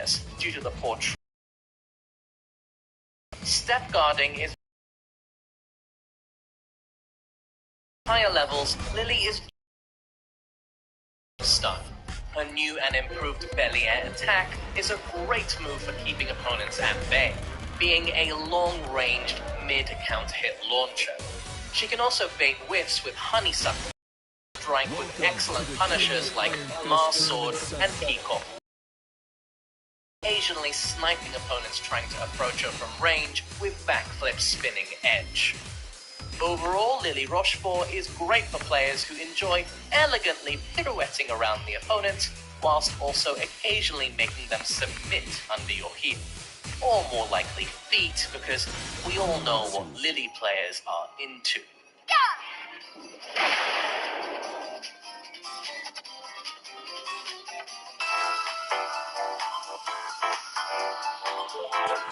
weakness due to the poor step guarding is higher levels. Lily is stun. Her new and improved belly air attack is a great move for keeping opponents at bay, being a long-ranged mid-count hit launcher. She can also bait whiffs with honeysuckle, strike with excellent punishers like Mars Sword and Peacock, occasionally sniping opponents trying to approach her from range with backflip spinning edge. Overall, Lily Rochefort is great for players who enjoy elegantly pirouetting around the opponent, whilst also occasionally making them submit under your heel. Or more likely feet, because we all know what Lily players are into.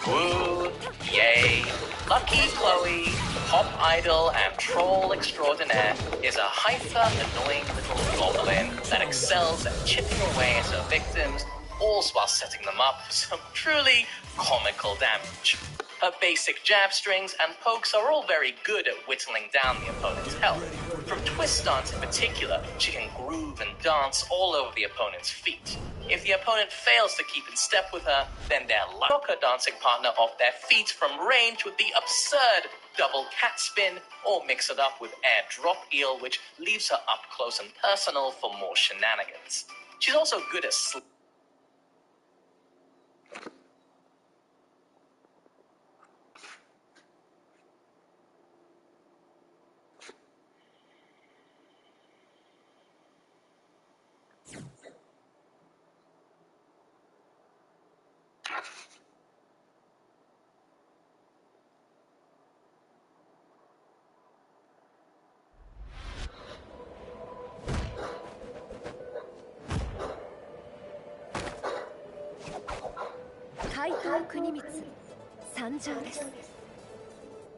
Woo! Yay! Lucky Chloe, pop idol and troll extraordinaire, is a hyper-annoying little goblin that excels at chipping away at her victims, all while setting them up for some truly comical damage. Her basic jab strings and pokes are all very good at whittling down the opponent's health. From twist dance in particular, she can groove and dance all over the opponent's feet. If the opponent fails to keep in step with her, then they'll knock her dancing partner off their feet from range with the absurd double cat spin, or mix it up with air drop eel, which leaves her up close and personal for more shenanigans. She's also good at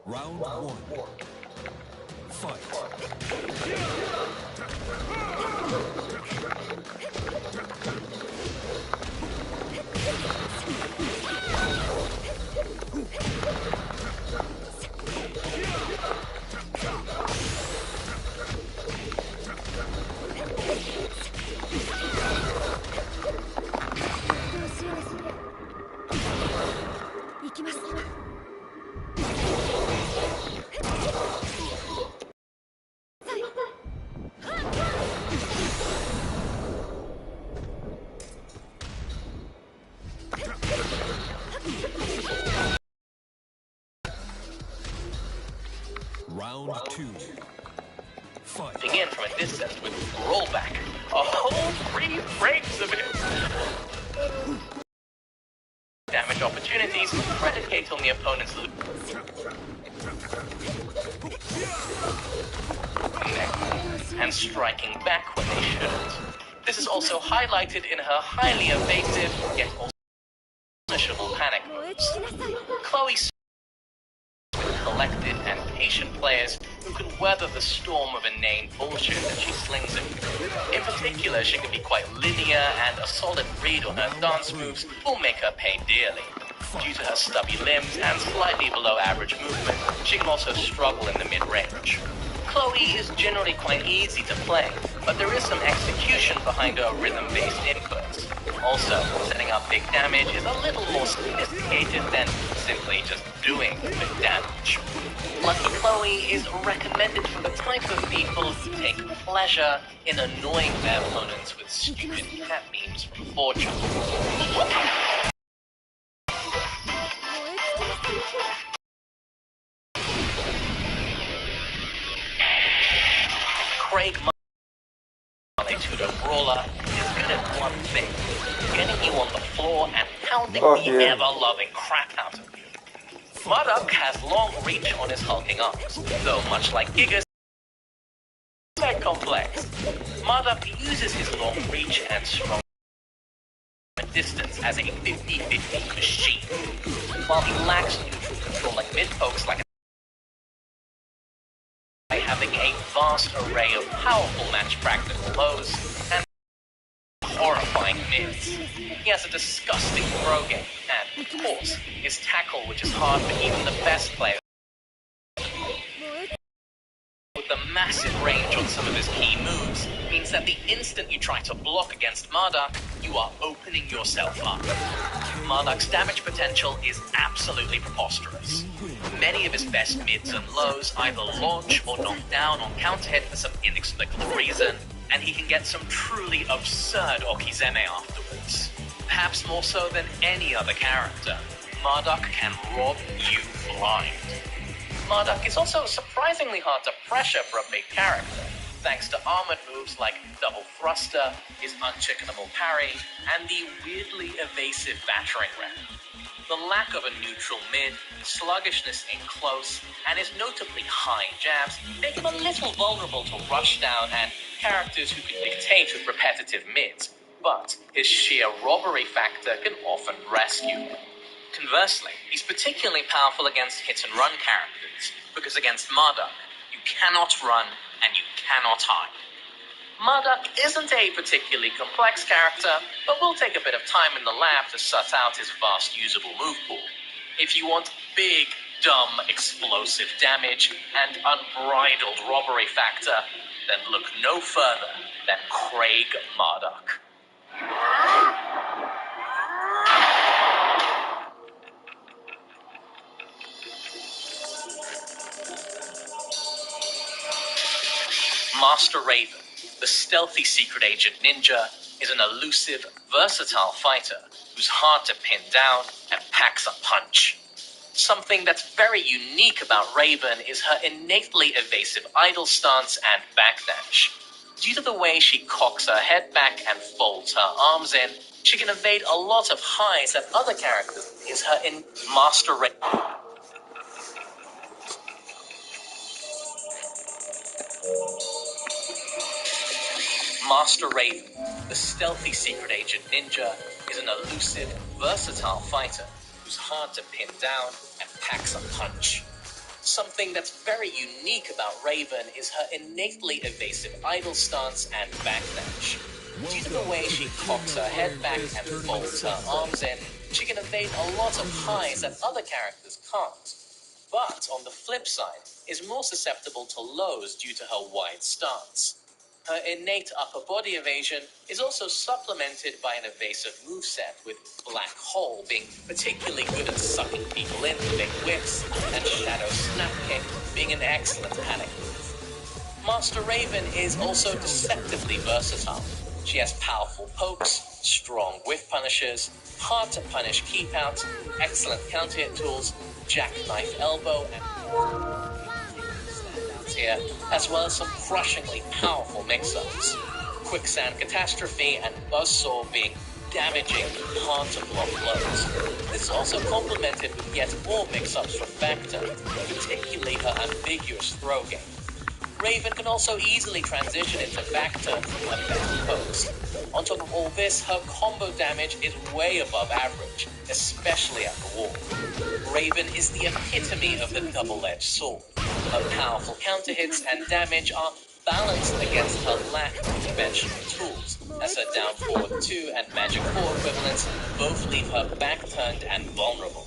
Round 1. Fight. Round 2. Fight. Begin from a distance with rollback. A whole 3 frames of it. Damage opportunities predicate on the opponent's and striking back when they shouldn't. This is also highlighted in her highly evasive yet also punishable panic moves. Chloe collected and patient players who can weather the storm of inane bullshit that she slings at you. In particular, she can be quite linear, and a solid read on her dance moves will make her pay dearly. Due to her stubby limbs and slightly below average movement, she can also struggle in the mid-range. Chloe is generally quite easy to play, but there is some execution behind her rhythm-based inputs. Also, setting up big damage is a little more sophisticated than simply just doing big damage. Lucky Chloe is recommended for the type of people who take pleasure in annoying their opponents with stupid cat memes from 4chan. Craig Tutor Brawler is good at one thing: getting you on the floor and pounding the ever-loving crap out of you. Mudduck has long reach on his hulking arms, though much like Gigas, they're complex. Mudduck uses his long reach and strong distance as a 50-50 machine, while he lacks neutral control like mid-pokes like by having a vast array of powerful match practice blows and horrifying mids. He has a disgusting throw game, and, of course, his tackle, which is hard for even the best players. With the massive range on some of his key moves, means that the instant you try to block against Marduk, you are opening yourself up. Marduk's damage potential is absolutely preposterous. Many of his best mids and lows either launch or knock down on counter hit for some inexplicable reason, and he can get some truly absurd Okizeme afterwards. Perhaps more so than any other character, Marduk can rob you blind. Marduk is also surprisingly hard to pressure for a big character, thanks to armored moves like double thruster, his unchickenable parry, and the weirdly evasive battering ram. The lack of a neutral mid, sluggishness in close, and his notably high jabs make him a little vulnerable to rushdown and characters who can dictate with repetitive mids, but his sheer robbery factor can often rescue him. Conversely, he's particularly powerful against hit-and-run characters, because against Marduk, you cannot run and you cannot hide. Marduk isn't a particularly complex character, but will take a bit of time in the lab to suss out his vast usable move pool. If you want big, dumb, explosive damage and unbridled robbery factor, then look no further than Craig Marduk. Master Raven, the stealthy secret agent ninja, is an elusive, versatile fighter who's hard to pin down and packs a punch. Something that's very unique about Raven is her innately evasive idle stance and backdash. Due to the way she cocks her head back and folds her arms in, she can evade a lot of highs that other characters is her in Master Raven. Master Raven, the stealthy secret agent ninja, is an elusive, versatile fighter who's hard to pin down and packs a punch. Something that's very unique about Raven is her innately evasive idle stance and backdash. Due to the way she cocks her head back and folds her arms in, she can evade a lot of highs that other characters can't. But on the flip side, is more susceptible to lows due to her wide stance. Her innate upper body evasion is also supplemented by an evasive moveset, with Black Hole being particularly good at sucking people in with big whips, and Shadow Snap Kick being an excellent panic move. Master Raven is also deceptively versatile. She has powerful pokes, strong whiff punishers, hard to punish keep out, excellent counter hit tools, jackknife elbow, and here, as well as some crushingly powerful mix-ups. Quicksand Catastrophe and Buzzsaw being damaging, hard-to-block blows. This is also complemented with yet more mix-ups from Vector, particularly her ambiguous throw game. Raven can also easily transition into Vector through her better pokes. On top of all this, her combo damage is way above average, especially at the wall. Raven is the epitome of the double-edged sword. Her powerful counter hits and damage are balanced against her lack of conventional tools, as her down forward 2 and magic 4 equivalents both leave her back-turned and vulnerable.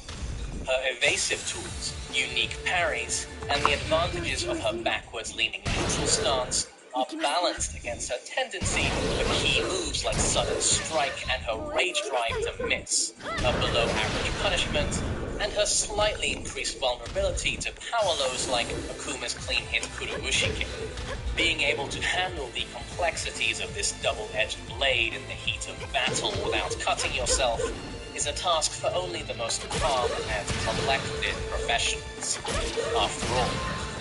Her evasive tools, unique parries, and the advantages of her backwards-leaning neutral stance are balanced against her tendency for key moves like sudden strike and her rage drive to miss, her below-average punishment, and her slightly increased vulnerability to power lows like Akuma's clean-hit Kurubushi kick. Being able to handle the complexities of this double-edged blade in the heat of battle without cutting yourself is a task for only the most calm and collected professionals. After all,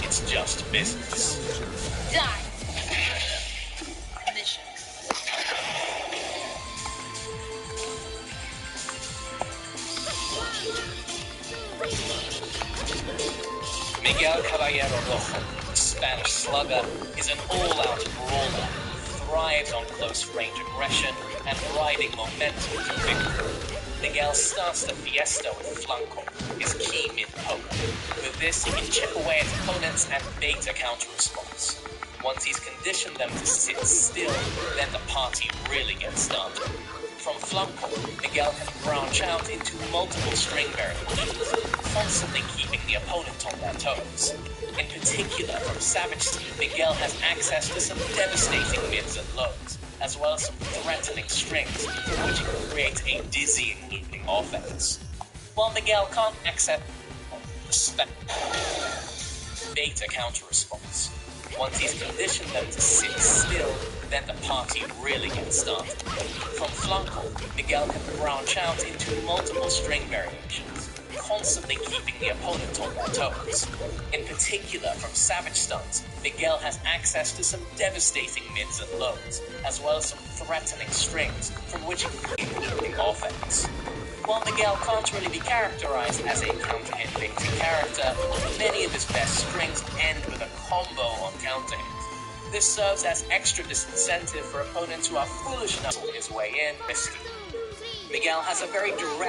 it's just business. Die! Mission. Miguel Caballero Rojo, the Spanish slugger, is an all-out brawler who thrives on close-range aggression and riding momentum to victory. Miguel starts the fiesta with Flanco, his key mid-poke. With this, he can chip away at opponents and bait a counter-response. Once he's conditioned them to sit still, then the party really gets started. From Flunko, Miguel can branch out into multiple string variations, constantly keeping the opponent on their toes. In particular, from Savage, Miguel has access to some devastating mids and lows, as well as some threatening strings, which can create a dizzying looping offense. While Miguel can't access beta counter-response. Once he's conditioned them to sit still, then the party really gets started. From Flunko, Miguel can branch out into multiple string variations, constantly keeping the opponent on their toes. In particular, from Savage Stuns, Miguel has access to some devastating mids and lows, as well as some threatening strings from which he can create looping offense. While Miguel can't really be characterized as a counter-hit baiting character, many of his best strings end with a combo on counter-hit. This serves as extra disincentive for opponents who are foolish enough to pull his way in risky. Miguel has a very direct